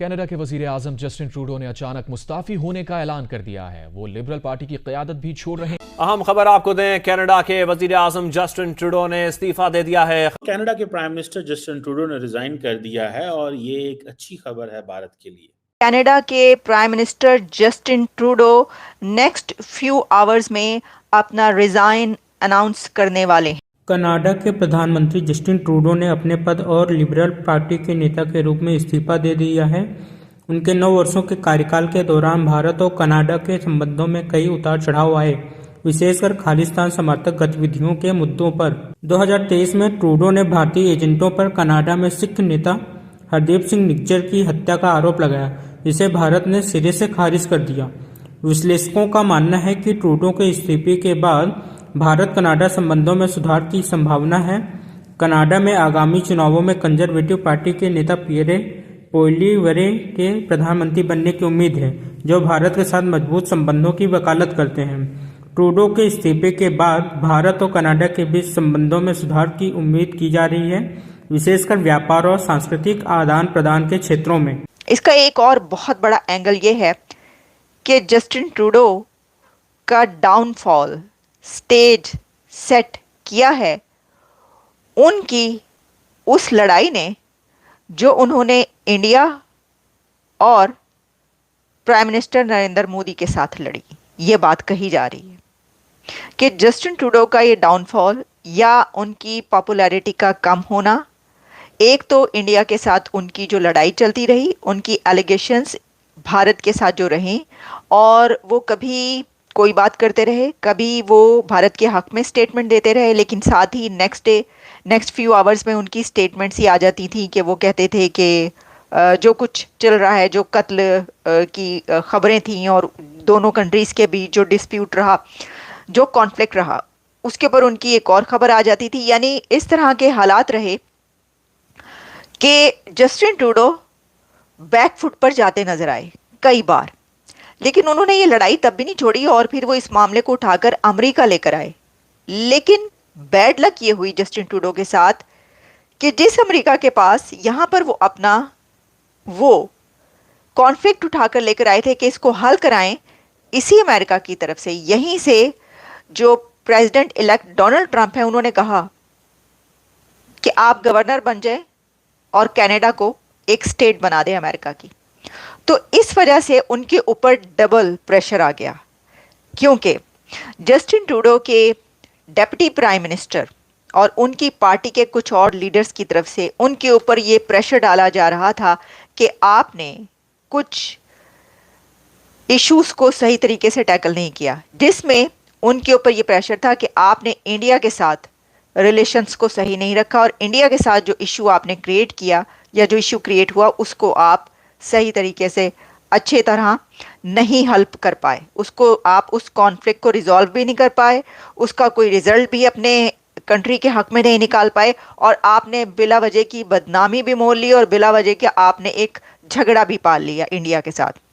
Canada के वजीर आजम Justin Trudeau ने अचानक मुस्ताफी होने का ऐलान कर दिया है। वो लिबरल पार्टी की क़यादत भी छोड़ रहे हैं। अहम खबर आपको दें, कनाडा के वजीर आजम जस्टिन ट्रूडो ने इस्तीफा दे दिया है। कनाडा के प्राइम मिनिस्टर जस्टिन ट्रूडो ने रिजाइन कर दिया है और ये एक अच्छी खबर है भारत के लिए। कनाडा के prime minister Justin Trudeau next few hours में अपना रिजाइन अनाउंस करने वाले हैं। कनाडा के प्रधानमंत्री जस्टिन ट्रूडो ने अपने पद और लिबरल पार्टी के नेता के रूप में इस्तीफा दे दिया है। उनके 9 वर्षों के कार्यकाल के दौरान भारत और कनाडा के संबंधों में कई उतार चढ़ाव आए, विशेषकर खालिस्तान समर्थक गतिविधियों के मुद्दों पर। 2023 में ट्रूडो ने भारतीय एजेंटों पर कनाडा में सिख नेता हरदीप सिंह निज्जर की हत्या का आरोप लगाया, जिसे भारत ने सिरे से खारिज कर दिया। विश्लेषकों का मानना है कि ट्रूडो के इस्तीफे के बाद भारत कनाडा संबंधों में सुधार की संभावना है। कनाडा में आगामी चुनावों में कंजर्वेटिव पार्टी के नेता पियरे पोइलिवेरे के प्रधानमंत्री बनने की उम्मीद है, जो भारत के साथ मजबूत संबंधों की वकालत करते हैं। ट्रूडो के इस्तीफे के बाद भारत और कनाडा के बीच संबंधों में सुधार की उम्मीद की जा रही है, विशेषकर व्यापार और सांस्कृतिक आदान प्रदान के क्षेत्रों में। इसका एक और बहुत बड़ा एंगल ये है कि जस्टिन ट्रूडो का डाउनफॉल स्टेज सेट किया है उनकी उस लड़ाई ने जो उन्होंने इंडिया और प्राइम मिनिस्टर नरेंद्र मोदी के साथ लड़ी। ये बात कही जा रही है कि जस्टिन ट्रूडो का ये डाउनफॉल या उनकी पॉपुलैरिटी का कम होना, एक तो इंडिया के साथ उनकी जो लड़ाई चलती रही, उनकी एलिगेशंस भारत के साथ जो रहीं, और वो कभी कोई बात करते रहे, कभी वो भारत के हक में स्टेटमेंट देते रहे, लेकिन साथ ही नेक्स्ट फ्यू आवर्स में उनकी स्टेटमेंट्स ही आ जाती थी कि वो कहते थे कि जो कुछ चल रहा है, जो कत्ल की खबरें थीं और दोनों कंट्रीज़ के बीच जो डिस्प्यूट रहा, जो कॉन्फ्लिक्ट रहा, उसके ऊपर उनकी एक और खबर आ जाती थी। यानी इस तरह के हालात रहे कि जस्टिन ट्रूडो बैक फुट पर जाते नजर आए कई बार, लेकिन उन्होंने ये लड़ाई तब भी नहीं छोड़ी और फिर वो इस मामले को उठाकर अमेरिका लेकर आए। लेकिन बैड लक ये हुई जस्टिन ट्रूडो के साथ कि जिस अमेरिका के पास यहाँ पर वो अपना वो कॉन्फ्लिक्ट उठाकर लेकर आए थे कि इसको हल कराएं, इसी अमेरिका की तरफ से, यहीं से जो प्रेसिडेंट इलेक्ट डोनाल्ड ट्रंप है, उन्होंने कहा कि आप गवर्नर बन जाए और कनाडा को एक स्टेट बना दें अमेरिका की। तो इस वजह से उनके ऊपर डबल प्रेशर आ गया, क्योंकि जस्टिन ट्रूडो के डेप्यूटी प्राइम मिनिस्टर और उनकी पार्टी के कुछ और लीडर्स की तरफ से उनके ऊपर ये प्रेशर डाला जा रहा था कि आपने कुछ इश्यूज को सही तरीके से टैकल नहीं किया, जिसमें उनके ऊपर ये प्रेशर था कि आपने इंडिया के साथ रिलेशंस को सही नहीं रखा और इंडिया के साथ जो इशू आपने क्रिएट किया या जो इशू क्रिएट हुआ उसको आप सही तरीके से अच्छे तरह नहीं हल कर पाए, उसको आप उस कॉन्फ्लिक्ट को रिजॉल्व भी नहीं कर पाए, उसका कोई रिजल्ट भी अपने कंट्री के हक में नहीं निकाल पाए, और आपने बिला वजह की बदनामी भी मोल ली और बिला वजह के आपने एक झगड़ा भी पाल लिया इंडिया के साथ।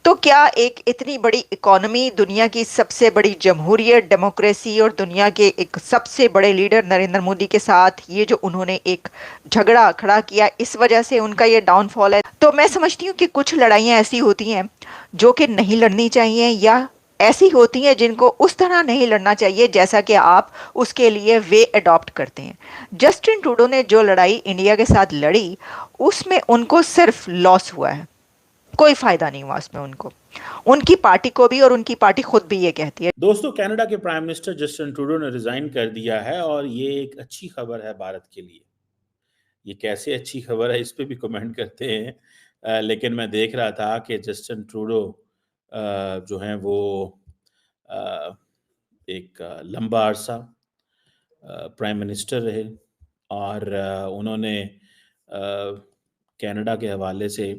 तो क्या एक इतनी बड़ी इकोनॉमी, दुनिया की सबसे बड़ी जमहूरियत, डेमोक्रेसी और दुनिया के एक सबसे बड़े लीडर नरेंद्र मोदी के साथ ये जो उन्होंने एक झगड़ा खड़ा किया, इस वजह से उनका ये डाउनफॉल है। तो मैं समझती हूँ कि कुछ लड़ाइयाँ ऐसी होती हैं जो कि नहीं लड़नी चाहिए, या ऐसी होती हैं जिनको उस तरह नहीं लड़ना चाहिए जैसा कि आप उसके लिए वे अडॉप्ट करते हैं। जस्टिन ट्रूडो ने जो लड़ाई इंडिया के साथ लड़ी, उसमें उनको सिर्फ लॉस हुआ है, कोई फायदा नहीं हुआ उसमें उनको, उनकी पार्टी को भी, और उनकी पार्टी खुद भी ये कहती है। दोस्तों, कनाडा के प्राइम मिनिस्टर जस्टिन ट्रूडो ने रिजाइन कर दिया है और ये एक अच्छी खबर है भारत के लिए। ये कैसे अच्छी खबर है इस पे भी कमेंट करते हैं, लेकिन मैं देख रहा था कि जस्टिन ट्रूडो जो हैं वो एक लंबा अरसा प्राइम मिनिस्टर रहे और उन्होंने कनाडा के हवाले से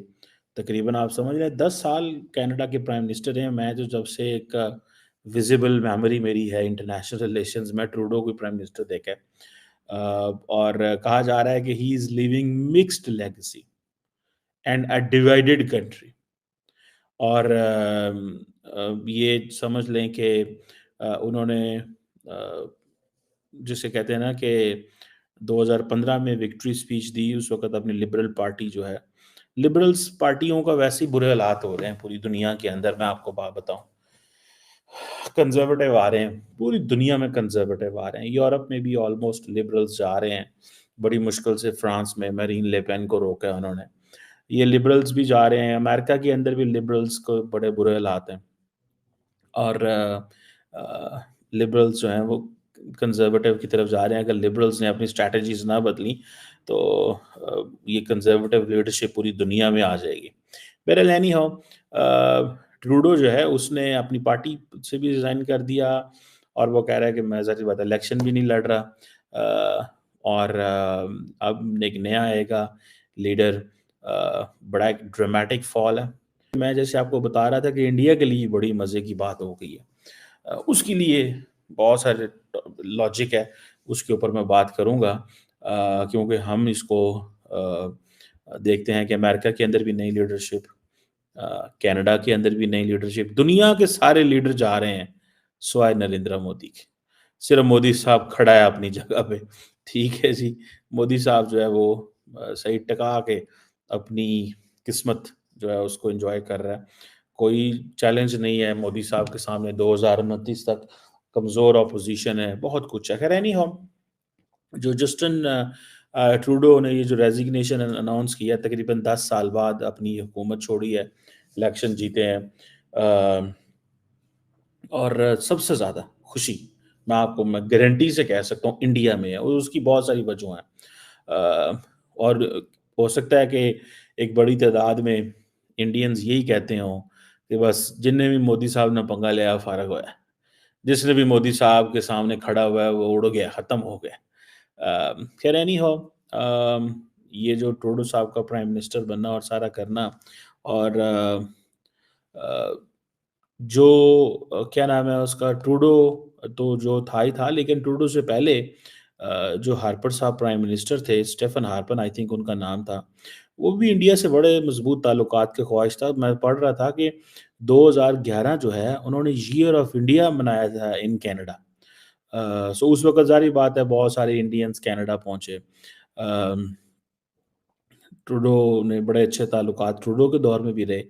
तकरीबन आप समझ लें 10 साल कनाडा के प्राइम मिनिस्टर हैं। मैं जो जब से एक विजिबल मेमोरी मेरी है इंटरनेशनल रिलेशंस में, ट्रूडो को प्राइम मिनिस्टर देखा है, और कहा जा रहा है कि he is living mixed legacy and a divided country. और ये समझ लें कि उन्होंने जिसे कहते हैं ना कि 2015 में विक्ट्री स्पीच दी, उस वक़्त अपनी लिबरल पार्टी जो है लिबरल्स पार्टियों का वैसे ही बुरे हालात हो रहे हैं पूरी दुनिया के अंदर। मैं आपको बात बताऊं, कंजर्वेटिव आ रहे हैं, पूरी दुनिया में कंजर्वेटिव आ रहे हैं। यूरोप में भी ऑलमोस्ट लिबरल्स जा रहे हैं। बड़ी मुश्किल से फ्रांस में मैरीन ले पेन को रोका है उन्होंने। ये लिबरल्स भी जा रहे हैं। अमेरिका के अंदर भी लिबरल्स को बड़े बुरे हालात हैं, और लिबरल्स जो हैं वो कंजर्वेटिव की तरफ जा रहे हैं। अगर लिबरल्स ने अपनी स्ट्रैटेजीज ना बदली तो ये कंजर्वेटिव लीडरशिप पूरी दुनिया में आ जाएगी। बहरहाल एनी हाउ, ट्रूडो जो है उसने अपनी पार्टी से भी रिज़ाइन कर दिया, और वो कह रहा है कि मैं ज़ाहिर बात है इलेक्शन भी नहीं लड़ रहा, और अब एक नया आएगा लीडर। बड़ा एक ड्रामेटिक फॉल है। मैं जैसे आपको बता रहा था कि इंडिया के लिए बड़ी मज़े की बात हो गई है। उसके लिए बहुत सारे लॉजिक है, उसके ऊपर मैं बात करूँगा, क्योंकि हम इसको देखते हैं कि अमेरिका के अंदर भी नई लीडरशिप, कनाडा के अंदर भी नई लीडरशिप, दुनिया के सारे लीडर जा रहे हैं सिवाय नरेंद्र मोदी के। सिर्फ मोदी साहब खड़ा है अपनी जगह पे। ठीक है जी, मोदी साहब जो है वो सही टका के अपनी किस्मत जो है उसको एंजॉय कर रहा है। कोई चैलेंज नहीं है मोदी साहब के सामने। 2029 तक कमज़ोर अपोजिशन है, बहुत कुछ है। खैर एनी हाउ, जो जस्टिन ट्रूडो ने ये जो रेजिग्नेशन अनाउंस किया, तकरीबन 10 साल बाद अपनी हुकूमत छोड़ी है, इलेक्शन जीते हैं, और सबसे ज़्यादा खुशी मैं गारंटी से कह सकता हूँ इंडिया में है, और उसकी बहुत सारी वजह हैं। और हो सकता है कि एक बड़ी तादाद में इंडियंस यही कहते हों कि बस जिनने भी मोदी साहब ने पंगा लिया फारग हुआ है, जिसने भी मोदी साहब के सामने खड़ा हुआ है वो उड़ गया, ख़त्म हो गया। खैर एनी हो, ये जो ट्रूडो साहब का प्राइम मिनिस्टर बनना और सारा करना, और जो क्या नाम है उसका, ट्रूडो तो जो था ही था, लेकिन ट्रूडो से पहले जो हार्पर साहब प्राइम मिनिस्टर थे, स्टेफन हार्पर आई थिंक उनका नाम था, वो भी इंडिया से बड़े मजबूत ताल्लुकात के ख्वाहिश था। मैं पढ़ रहा था कि 2011 जो है उन्होंने ईयर ऑफ इंडिया मनाया था इन कनाडा। सो उस वक्त जारी बात है बहुत सारे इंडियंस कनाडा पहुंचे। ट्रूडो ने बड़े अच्छे ताल्लुकात ट्रूडो के दौर में भी रहे,